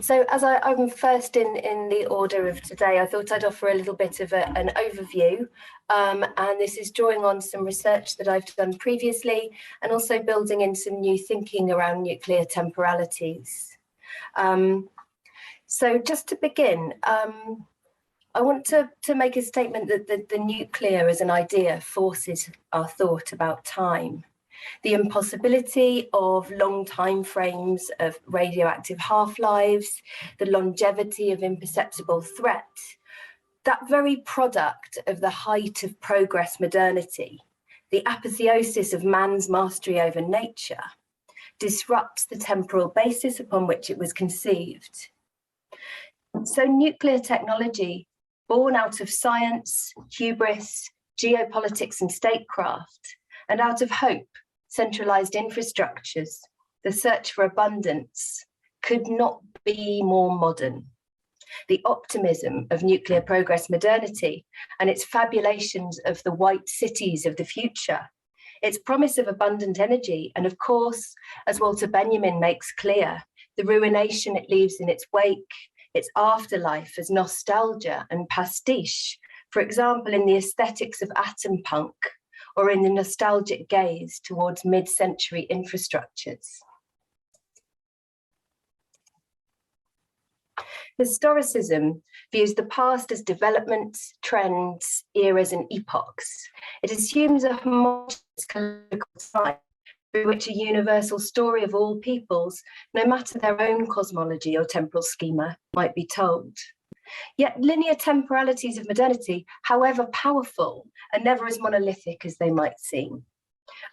So as I'm first in the order of today, I thought I'd offer a little bit of an overview, and this is drawing on some research that I've done previously and also building in some new thinking around nuclear temporalities. So just to begin, I want to make a statement that the nuclear as an idea forces our thought about time. The impossibility of long time frames of radioactive half-lives, the longevity of imperceptible threat, that very product of the height of progress modernity, the apotheosis of man's mastery over nature, disrupts the temporal basis upon which it was conceived. So nuclear technology, born out of science, hubris, geopolitics and statecraft, and out of hope, centralized infrastructures, the search for abundance, could not be more modern. The optimism of nuclear progress modernity and its fabulations of the white cities of the future, its promise of abundant energy, and of course, as Walter Benjamin makes clear, the ruination it leaves in its wake, its afterlife as nostalgia and pastiche, for example, in the aesthetics of atom punk, or in the nostalgic gaze towards mid-century infrastructures. Historicism views the past as developments, trends, eras, and epochs. It assumes a homogeneous canonical time through which a universal story of all peoples, no matter their own cosmology or temporal schema, might be told. Yet linear temporalities of modernity, however powerful, are never as monolithic as they might seem.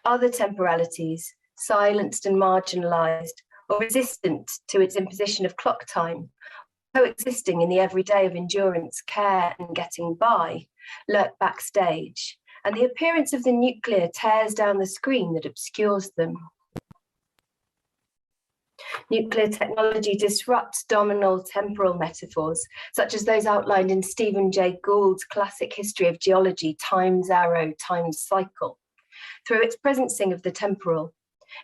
Other temporalities, silenced and marginalized, or resistant to its imposition of clock time, coexisting in the everyday of endurance, care, and getting by, lurk backstage, and the appearance of the nuclear tears down the screen that obscures them. Nuclear technology disrupts dominal temporal metaphors, such as those outlined in Stephen Jay Gould's classic history of geology, Time's Arrow, Time's Cycle, through its presencing of the temporal,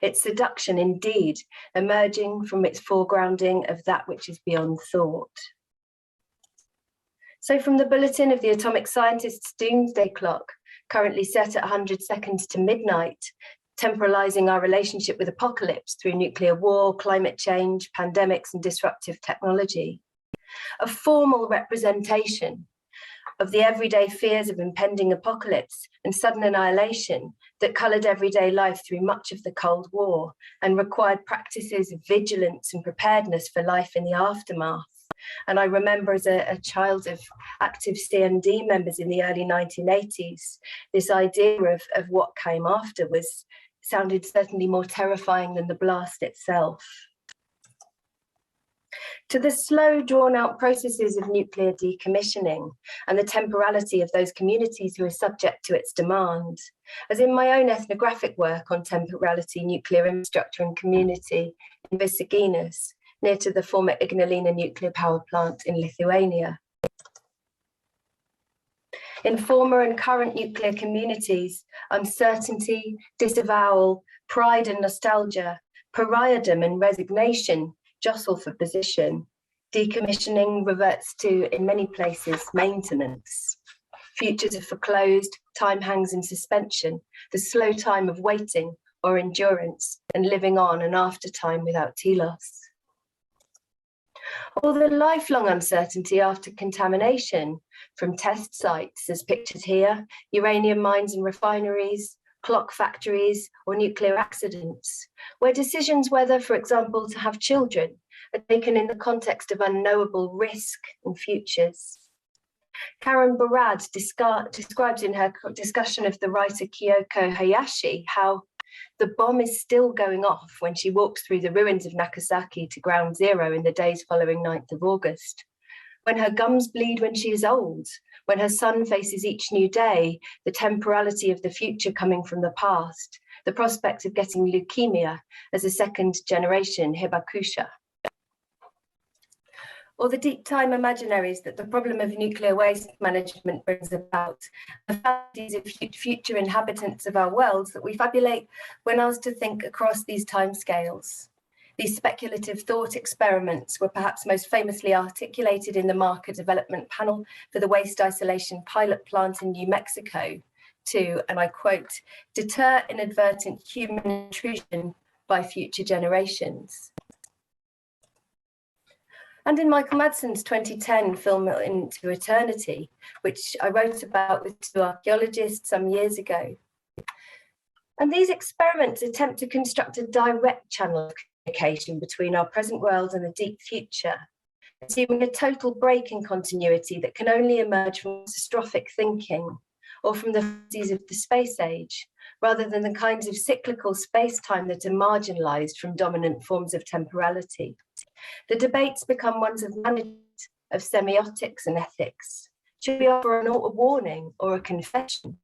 its seduction indeed, emerging from its foregrounding of that which is beyond thought. So from the Bulletin of the Atomic Scientist's Doomsday Clock, currently set at 100 seconds to midnight, temporalizing our relationship with apocalypse through nuclear war, climate change, pandemics, and disruptive technology. A formal representation of the everyday fears of impending apocalypse and sudden annihilation that colored everyday life through much of the Cold War and required practices of vigilance and preparedness for life in the aftermath. And I remember as a child of active CMD members in the early 1980s, this idea of what came after sounded certainly more terrifying than the blast itself. To the slow, drawn-out processes of nuclear decommissioning and the temporality of those communities who are subject to its demand, as in my own ethnographic work on temporality, nuclear infrastructure and community in Visaginas, near to the former Ignalina nuclear power plant in Lithuania. In former and current nuclear communities, uncertainty, disavowal, pride and nostalgia, pariahdom and resignation jostle for position. Decommissioning reverts to, in many places, maintenance. Futures are foreclosed, time hangs in suspension, the slow time of waiting or endurance and living on and after time without telos. Or the lifelong uncertainty after contamination from test sites, as pictured here, uranium mines and refineries, clock factories, or nuclear accidents, where decisions whether, for example, to have children are taken in the context of unknowable risk and futures. Karen Barad describes in her discussion of the writer Kyoko Hayashi how the bomb is still going off when she walks through the ruins of Nagasaki to ground zero in the days following 9th of August. When her gums bleed when she is old, when her son faces each new day, the temporality of the future coming from the past, the prospect of getting leukemia as a second generation hibakusha. Or the deep time imaginaries that the problem of nuclear waste management brings about, the fantasies of future inhabitants of our worlds that we fabulate when asked to think across these timescales. These speculative thought experiments were perhaps most famously articulated in the Marker Development Panel for the Waste Isolation Pilot Plant in New Mexico to, and I quote, deter inadvertent human intrusion by future generations. And in Michael Madson's 2010 film Into Eternity, which I wrote about with two archaeologists some years ago. And these experiments attempt to construct a direct channel of communication between our present world and the deep future, assuming a total break in continuity that can only emerge from catastrophic thinking or from the fantasies of the space age, rather than the kinds of cyclical space-time that are marginalized from dominant forms of temporality. The debates become ones of management, of semiotics and ethics. Should we offer a warning or a confession?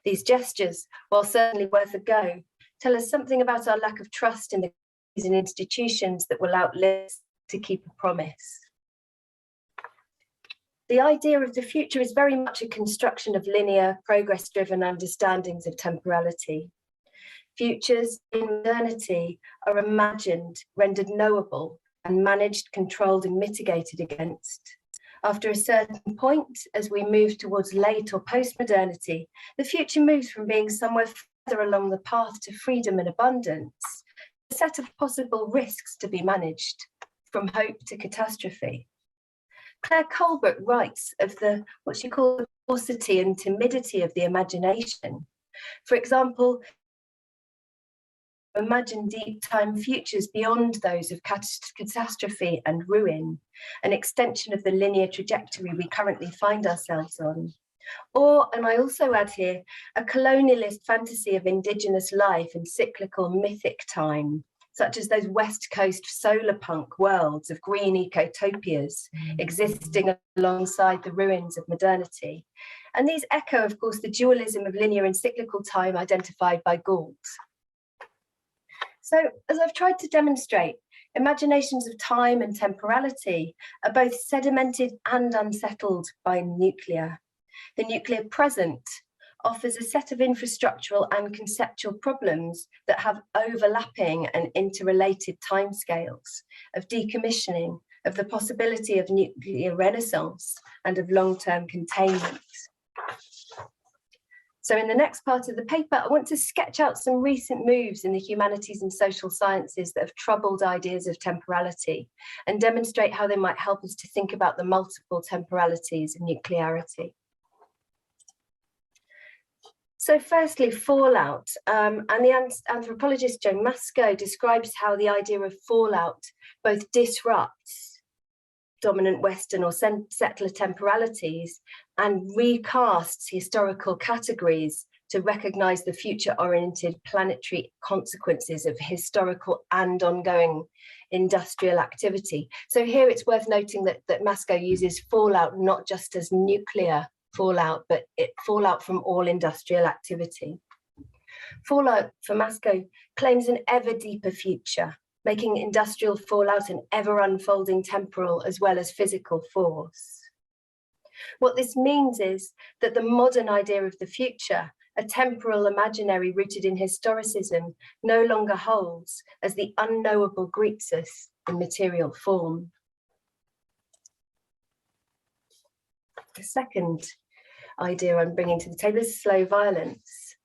These gestures, while certainly worth a go, tell us something about our lack of trust in the institutions that will outlive us to keep a promise. The idea of the future is very much a construction of linear, progress-driven understandings of temporality. Futures in modernity are imagined, rendered knowable, and managed, controlled, and mitigated against. After a certain point, as we move towards late or post-modernity, the future moves from being somewhere further along the path to freedom and abundance, a set of possible risks to be managed, from hope to catastrophe. Claire Colbert writes of what she calls the paucity and timidity of the imagination. For example, imagine deep time futures beyond those of catastrophe and ruin, an extension of the linear trajectory we currently find ourselves on. Or, and I also add here, a colonialist fantasy of indigenous life and cyclical mythic time, such as those West Coast solar punk worlds of green ecotopias existing alongside the ruins of modernity. And these echo, of course, the dualism of linear and cyclical time identified by Gould. So, as I've tried to demonstrate, imaginations of time and temporality are both sedimented and unsettled by nuclear. The nuclear present offers a set of infrastructural and conceptual problems that have overlapping and interrelated timescales of decommissioning, of the possibility of nuclear renaissance, and of long-term containment. So in the next part of the paper, I want to sketch out some recent moves in the humanities and social sciences that have troubled ideas of temporality and demonstrate how they might help us to think about the multiple temporalities of nuclearity. So firstly, fallout, and the anthropologist Joe Masco describes how the idea of fallout both disrupts dominant Western or settler temporalities and recasts historical categories to recognize the future-oriented planetary consequences of historical and ongoing industrial activity. So here it's worth noting that Masco uses fallout not just as nuclear fallout, but fallout from all industrial activity. Fallout for Masco claims an ever deeper future, making industrial fallout an ever unfolding temporal as well as physical force. What this means is that the modern idea of the future, a temporal imaginary rooted in historicism, no longer holds as the unknowable greets us in material form. The second idea I'm bringing to the table is slow violence.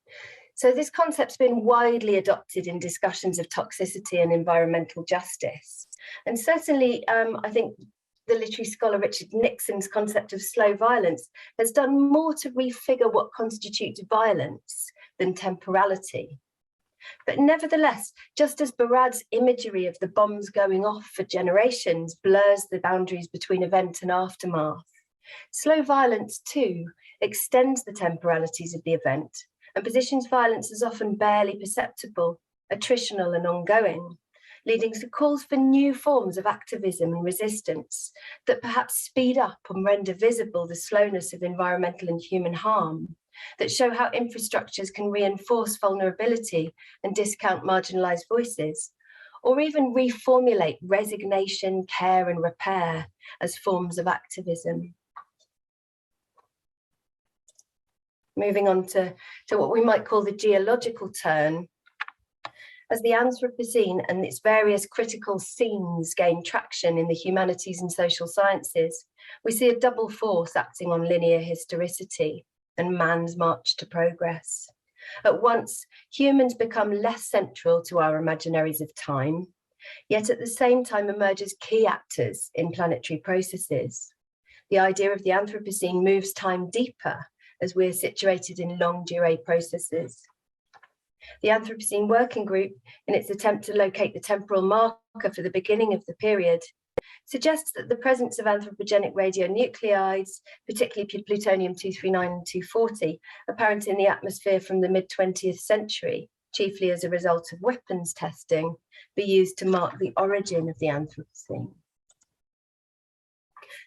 So this concept's been widely adopted in discussions of toxicity and environmental justice. And certainly, I think the literary scholar Richard Nixon's concept of slow violence has done more to refigure what constitutes violence than temporality. But nevertheless, just as Barad's imagery of the bombs going off for generations blurs the boundaries between event and aftermath, slow violence too extends the temporalities of the event and positions violence as often barely perceptible, attritional and ongoing, leading to calls for new forms of activism and resistance that perhaps speed up and render visible the slowness of environmental and human harm, that show how infrastructures can reinforce vulnerability and discount marginalized voices, or even reformulate resignation, care and repair as forms of activism. Moving on to what we might call the geological turn. As the Anthropocene and its various critical scenes gain traction in the humanities and social sciences, we see a double force acting on linear historicity and man's march to progress. At once, humans become less central to our imaginaries of time, yet at the same time emerge as key actors in planetary processes. The idea of the Anthropocene moves time deeper as we're situated in longue durée processes. The Anthropocene Working Group, in its attempt to locate the temporal marker for the beginning of the period, suggests that the presence of anthropogenic radionuclides, particularly plutonium-239 and 240, apparent in the atmosphere from the mid-20th century, chiefly as a result of weapons testing, be used to mark the origin of the Anthropocene.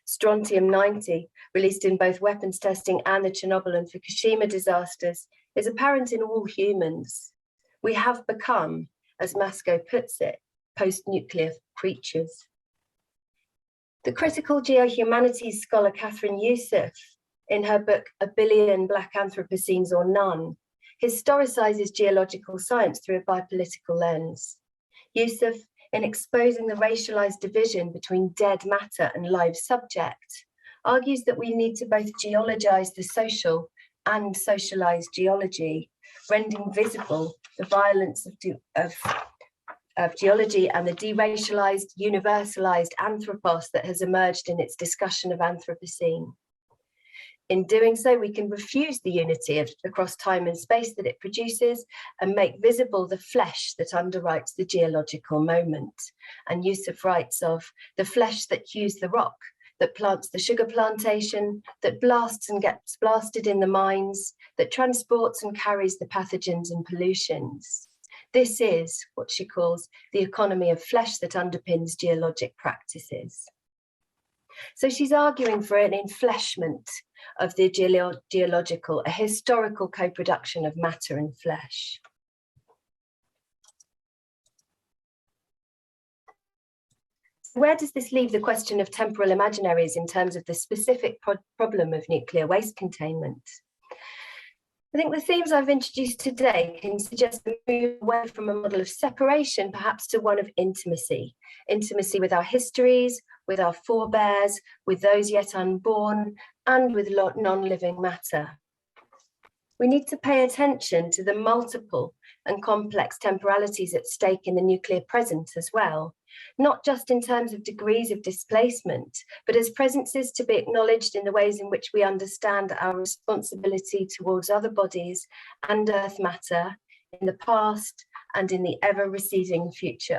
Strontium-90, released in both weapons testing and the Chernobyl and Fukushima disasters, is apparent in all humans. We have become, as Masco puts it, post-nuclear creatures. The critical geohumanities scholar Catherine Youssef, in her book A Billion Black Anthropocenes or None, historicizes geological science through a bipolitical lens. Youssef, in exposing the racialized division between dead matter and live subject, argues that we need to both geologize the social and socialize geology, rendering visible the violence of geology and the deracialized, universalized anthropos that has emerged in its discussion of Anthropocene. In doing so, we can refuse the unity across time and space that it produces and make visible the flesh that underwrites the geological moment. And Youssef writes of the flesh that hews the rock, that plants the sugar plantation, that blasts and gets blasted in the mines, that transports and carries the pathogens and pollutions. This is what she calls the economy of flesh that underpins geologic practices. So she's arguing for an enfleshment of the geological, a historical co-production of matter and flesh. Where does this leave the question of temporal imaginaries in terms of the specific problem of nuclear waste containment? I think the themes I've introduced today can suggest a move away from a model of separation, perhaps to one of intimacy. Intimacy with our histories, with our forebears, with those yet unborn, and with non-living matter. We need to pay attention to the multiple and complex temporalities at stake in the nuclear present as well, not just in terms of degrees of displacement, but as presences to be acknowledged in the ways in which we understand our responsibility towards other bodies and earth matter in the past and in the ever-receding future